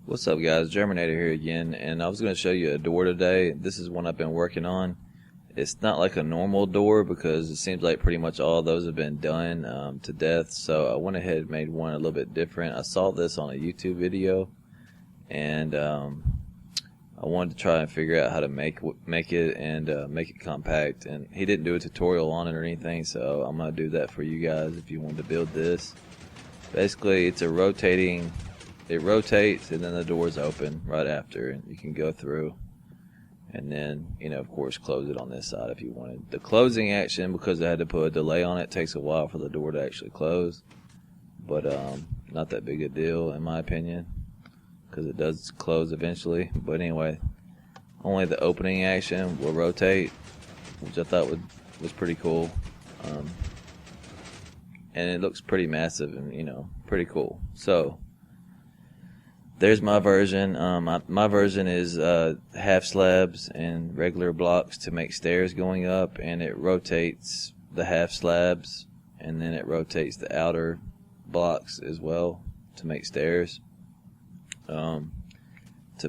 What's up guys, Germinator here again, and I was going to show you a door today. This is one I've been working on. It's not like a normal door because it seems like pretty much all of those have been done to death, so I went ahead and made one a little bit different. I saw this on a YouTube video, and I wanted to try and figure out how to make it and make it compact, and he didn't do a tutorial on it or anything, so I'm going to do that for you guys if you want to build this. Basically, it's a rotating... It rotates and then the doors open right after, and you can go through and then, of course, close it on this side if you wanted. The closing action, because I had to put a delay on it, takes a while for the door to actually close, but not that big a deal in my opinion, because it does close eventually. But anyway, only the opening action will rotate, which I thought was pretty cool, and it looks pretty massive and pretty cool. So there's my version. My version is half slabs and regular blocks to make stairs going up, and it rotates the half slabs, and then it rotates the outer blocks as well to make stairs. To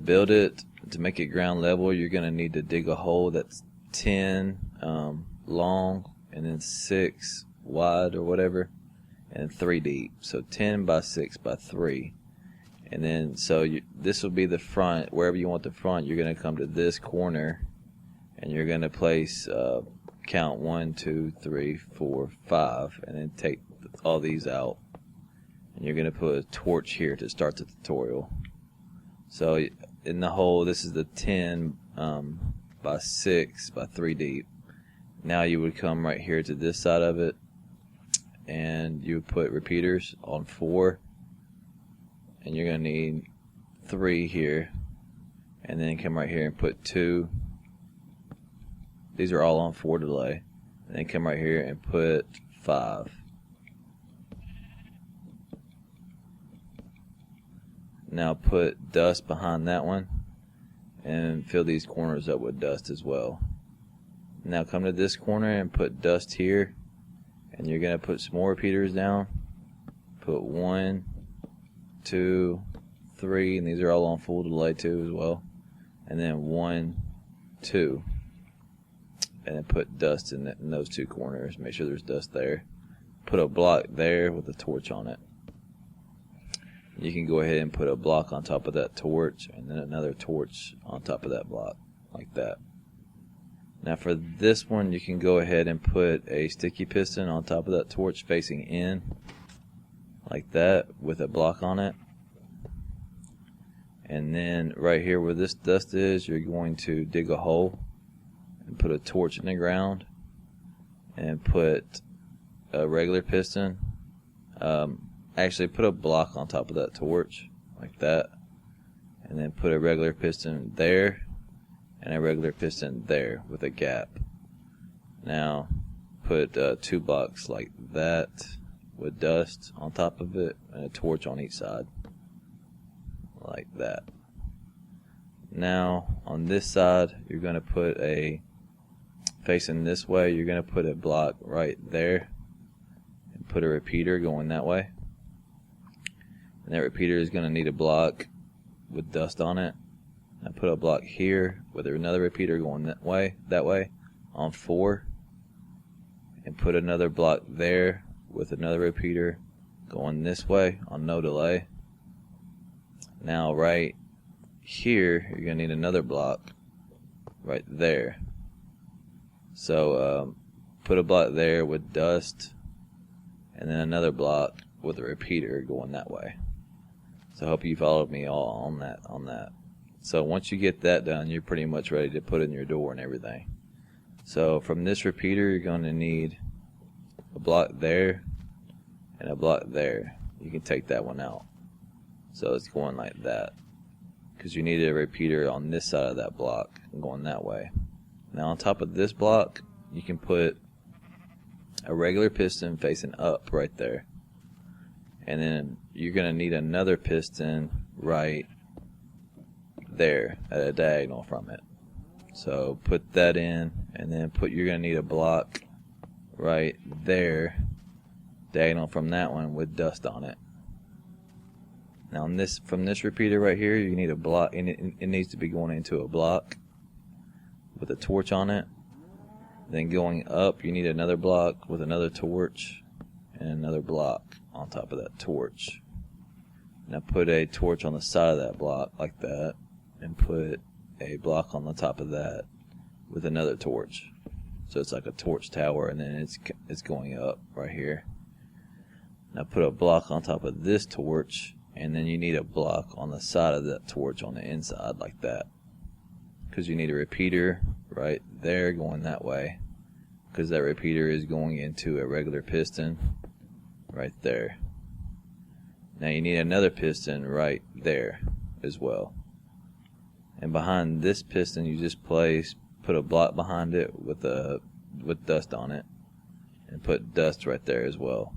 build it, to make it ground level, you're going to need to dig a hole that's 10 long and then 6 wide or whatever, and 3 deep. So 10 by 6 by 3. And then, this will be the front. Wherever you want the front, you're going to come to this corner, and you're going to place, count 1, 2, 3, 4, 5, and then take all these out. And you're going to put a torch here to start the tutorial. So, in the hole, this is the 10 by 6 by 3 deep. Now you would come right here to this side of it, and you would put repeaters on 4. And you're going to need 3 here, and then come right here and put 2. These are all on 4 delay. And then come right here and put 5. Now put dust behind that one and fill these corners up with dust as well. Now come to this corner and put dust here, and you're going to put some more repeaters down. Put 1, 2, 3, and these are all on full delay too as well, and then 1, 2, and then put dust in those 2 corners. Make sure there's dust there. Put a block there with a torch on it. You can go ahead and put a block on top of that torch, and then another torch on top of that block, like that. Now for this one, you can go ahead and put a sticky piston on top of that torch facing in, like that, with a block on it. And then right here where this dust is, you're going to dig a hole and put a torch in the ground and put a regular piston. Actually put a block on top of that torch, like that, and then put a regular piston there and a regular piston there with a gap. Now put 2 blocks like that with dust on top of it and a torch on each side, like that. Now on this side, you're going to put facing this way, you're going to put a block right there and put a repeater going that way, and that repeater is going to need a block with dust on it. And put a block here with another repeater going that way on 4, and put another block there with another repeater going this way on no delay. Now right here, you're going to need another block right there. So put a block there with dust, and then another block with a repeater going that way. So I hope you followed me all on that. So once you get that done, you're pretty much ready to put in your door and everything. So from this repeater, you're going to need a block there and a block there. You can take that one out. So it's going like that, because you need a repeater on this side of that block and going that way. Now on top of this block, you can put a regular piston facing up right there, and then you're going to need another piston right there at a diagonal from it. So put that in, and then you're going to need a block right there diagonal from that one with dust on it. Now on this, from this repeater right here, you need a block, and it needs to be going into a block with a torch on it. Then going up, you need another block with another torch and another block on top of that torch. Now put a torch on the side of that block like that, and put a block on the top of that with another torch. So it's like a torch tower, and then it's going up right here. Now put a block on top of this torch, and then you need a block on the side of that torch on the inside like that, because you need a repeater right there going that way, because that repeater is going into a regular piston right there. Now you need another piston right there as well, and behind this piston you just put a block behind it with dust on it, and put dust right there as well.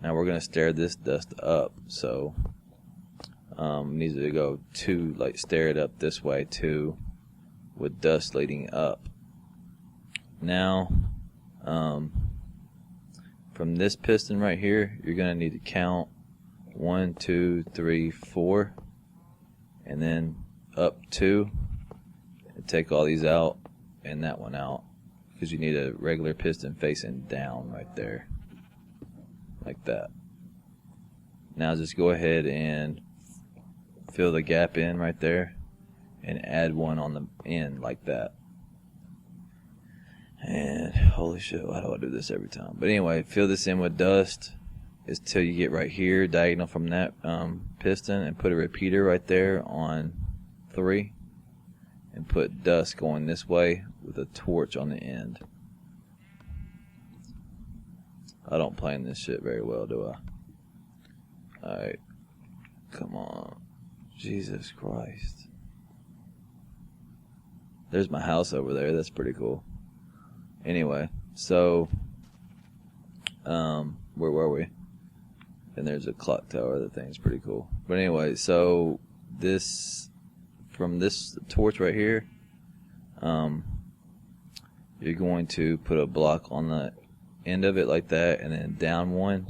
Now we're going to stir this dust up, so needs to go to, like, stir it up this way too, with dust leading up. Now from this piston right here, you're going to need to count 1, 2, 3, 4, and then up 2, and take all these out and that one out, because you need a regular piston facing down right there, like that. Now just go ahead and fill the gap in right there and add one on the end like that. And holy shit, why do I do this every time? But anyway, fill this in with dust until you get right here diagonal from that piston, and put a repeater right there on 3, and put dust going this way with a torch on the end. I don't plan this shit very well, do I? Alright, come on. Jesus Christ. There's my house over there. That's pretty cool. Anyway, so where were we? And there's a clock tower. That thing's pretty cool. But anyway, so this, from this torch right here, you're going to put a block on the end of it like that, and then down one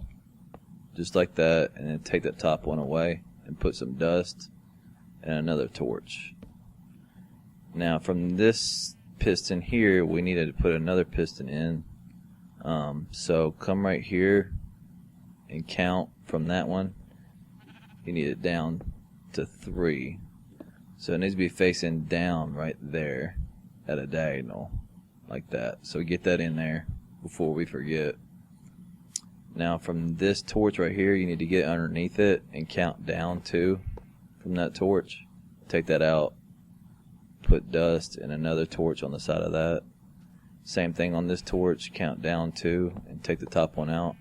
just like that, and then take that top one away and put some dust and another torch. Now from this piston here, we needed to put another piston in, so come right here and count from that one. You need it down to 3, so it needs to be facing down right there at a diagonal like that. So get that in there before we forget. Now from this torch right here, you need to get underneath it and count down 2 from that torch. Take that out, put dust and another torch on the side of that. Same thing on this torch, count down 2 and take the top one out,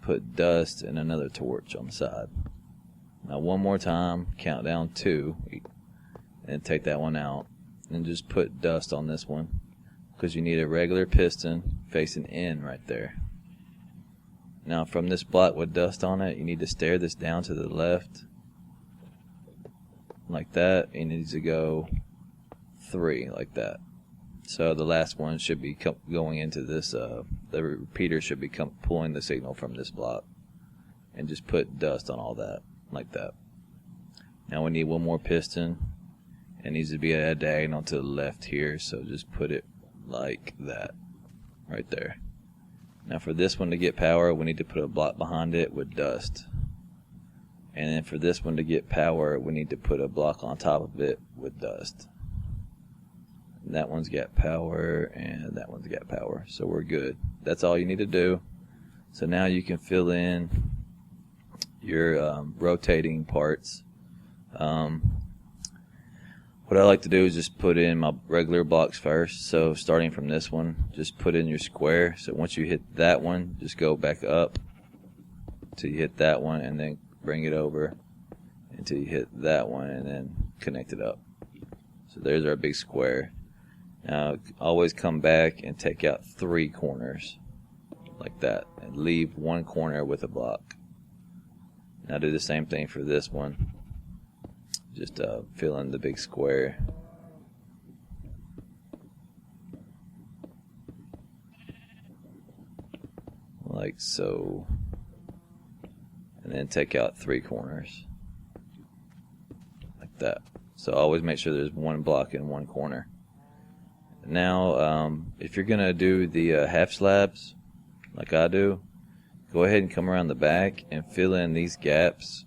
put dust and another torch on the side. Now one more time, count down 2 and take that one out, and just put dust on this one, because you need a regular piston facing in right there. Now from this block with dust on it, you need to stare this down to the left like that. It needs to go 3 like that. So the last one should be going into this, the repeater should be pulling the signal from this block, and just put dust on all that like that. Now we need one more piston. It needs to be at a diagonal to the left here, so just put it like that right there. Now for this one to get power, we need to put a block behind it with dust. And then for this one to get power, we need to put a block on top of it with dust. And that one's got power, and that one's got power. So we're good. That's all you need to do. So now you can fill in your rotating parts. What I like to do is just put in my regular blocks first. So starting from this one, just put in your square. So once you hit that one, just go back up until you hit that one, and then bring it over until you hit that one, and then connect it up. So there's our big square. Now always come back and take out 3 corners like that, and leave 1 corner with a block. Now do the same thing for this one. Just fill in the big square. Like so. And and then take out 3 corners like that. So always make sure there's 1 block in 1 corner. Now if you're gonna do the half slabs like I do, go ahead and come around the back and fill in these gaps.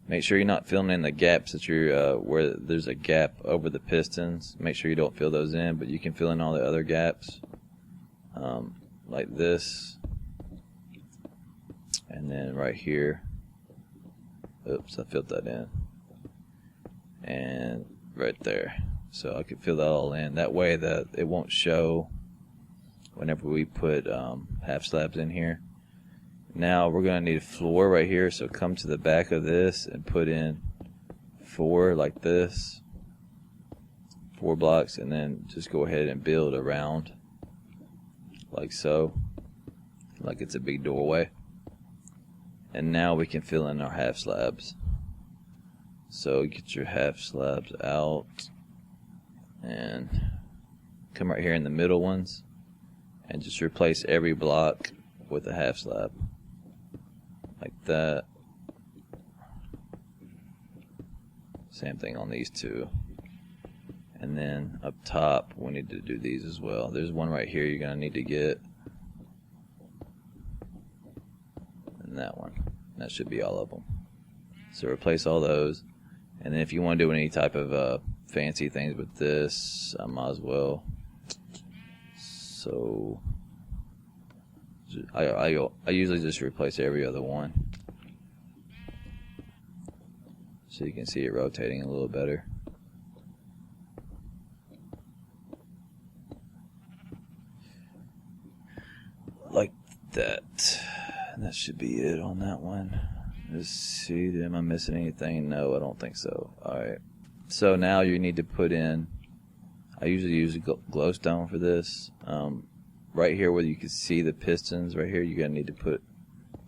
Make sure you're not filling in the gaps that you're where there's a gap over the pistons. Make sure you don't fill those in, but you can fill in all the other gaps like this, and then right here. Oops, I filled that in, and right there. So I can fill that all in. That way that it won't show whenever we put half slabs in here. Now we're going to need a floor right here, so come to the back of this and put in 4 like this, 4 blocks, and then just go ahead and build around like so, like it's a big doorway. And now we can fill in our half slabs. So get your half slabs out and come right here in the middle ones and just replace every block with a half slab like that. Same thing on these 2. And then up top we need to do these as well. There's one right here you're going to need to get, and that one. That should be all of them. So replace all those. And then if you want to do any type of fancy things with this, I might as well. So I usually just replace every other one, so you can see it rotating a little better. Like that. And that should be it on that one. Let's see, am I missing anything? No, I don't think so. Alright. So now you need to put in, I usually use a glowstone for this. Right here where you can see the pistons, right here, you're going to need to put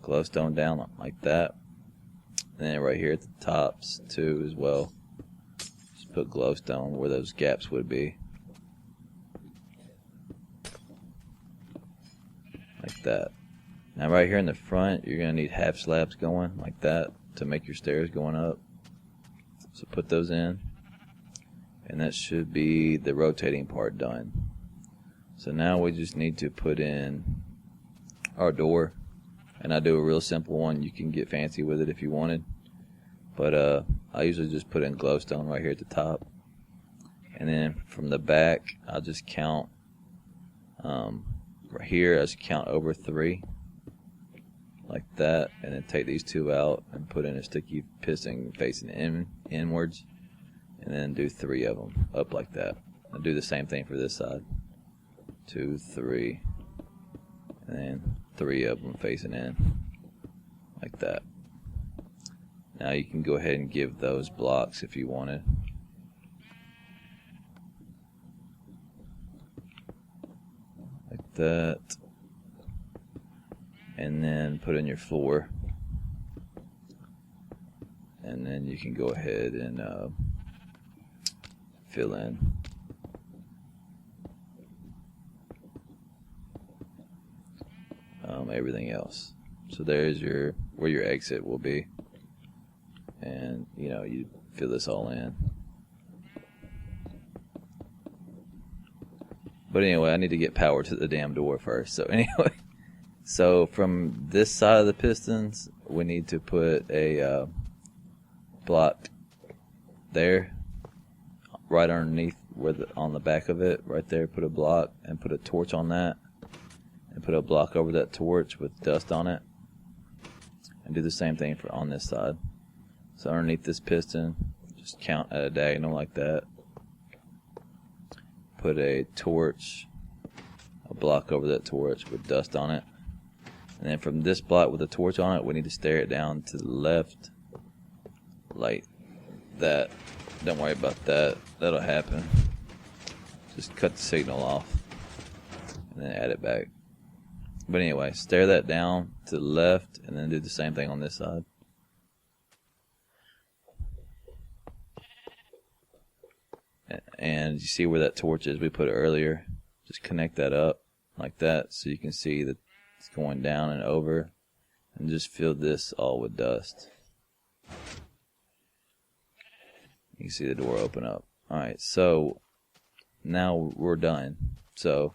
glowstone down like that. And then right here at the tops too as well. Just put glowstone where those gaps would be. Like that. Now right here in the front, you're going to need half slabs going like that to make your stairs going up. So put those in. And that should be the rotating part done. So now we just need to put in our door. And I do a real simple one. You can get fancy with it if you wanted. But I usually just put in glowstone right here at the top. And then from the back, I'll just count right here, I just count over 3. Like that. And then take these 2 out and put in a sticky piston facing inwards. And then do 3 of them up like that. I'll do the same thing for this side. 2, 3, and then 3 of them facing in like that. Now you can go ahead and give those blocks if you wanted. Like that. And then put in your floor. And then you can go ahead and fill in. Everything else. So there's where your exit will be, and you fill this all in. But anyway, I need to get power to the damn door first. So anyway, so from this side of the pistons, we need to put a block there, right underneath on the back of it, right there. Put a block and put a torch on that. And put a block over that torch with dust on it, and do the same thing on this side. So underneath this piston, just count at a diagonal like that. Put a torch, a block over that torch with dust on it, and then from this block with a torch on it, we need to stare it down to the left like that. Don't worry about that, that'll happen. Just cut the signal off and then add it back. But anyway, stare that down to the left and then do the same thing on this side. And you see where that torch is we put it earlier? Just connect that up like that so you can see that it's going down and over. and just fill this all with dust. You can see the door open up. Alright, so now we're done. So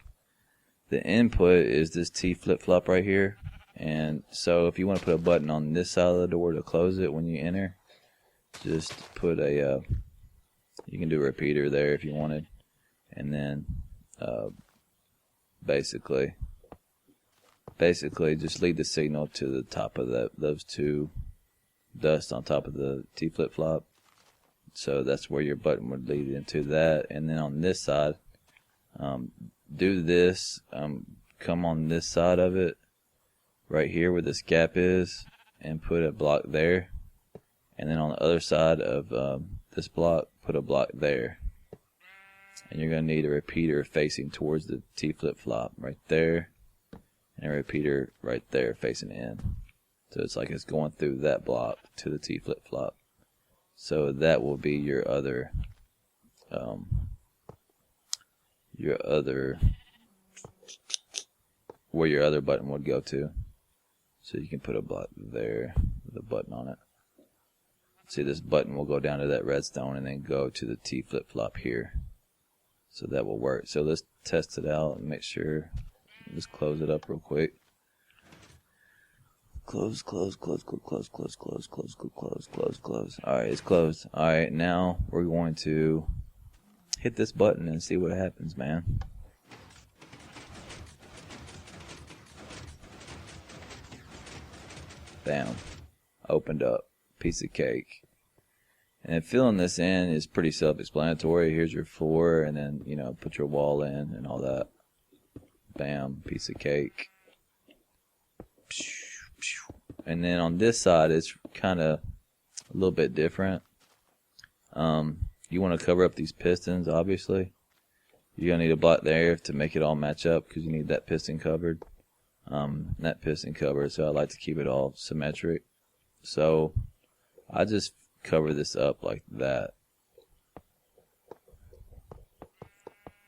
the input is this T flip-flop right here. And so if you want to put a button on this side of the door to close it when you enter, just put a, you can do a repeater there if you wanted. And then basically just lead the signal to the top of those two dust on top of the T flip-flop. So that's where your button would lead into that. And then on this side, do this, come on this side of it, right here where this gap is, and put a block there. And then on the other side of this block, put a block there. And you're going to need a repeater facing towards the T flip-flop right there, and a repeater right there facing in. So it's like it's going through that block to the T flip-flop. So that will be your other where your other button would go to. So you can put a block there with a button on it. See, this button will go down to that redstone and then go to the T flip-flop here. So that will work. So let's test it out and make sure. Just close it up real quick. Close. Alright, it's closed. Alright, now we're going to hit this button and see what happens, man. Bam. Opened up. Piece of cake. And filling this in is pretty self-explanatory. Here's your floor, and then, you know, put your wall in and all that. Bam. Piece of cake. And then on this side, it's kind of a little bit different. You want to cover up these pistons, obviously. You're going to need a block there to make it all match up, because you need that piston covered. That piston covered, so I like to keep it all symmetric. So I just cover this up like that.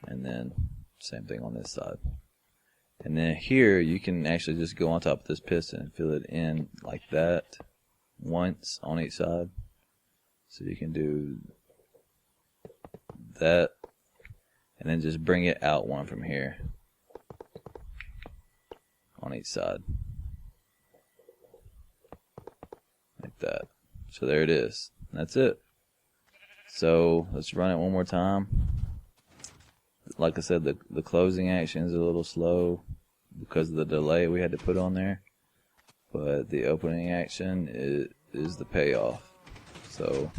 And then same thing on this side. And then here you can actually just go on top of this piston and fill it in like that once on each side. So you can do that and then just bring it out one from here on each side. Like that. So there it is. That's it. So let's run it one more time. Like I said, the closing action is a little slow because of the delay we had to put on there. But the opening action is the payoff. So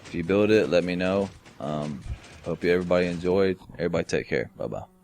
if you build it, let me know. Hope everybody enjoyed. Everybody take care. Bye-bye.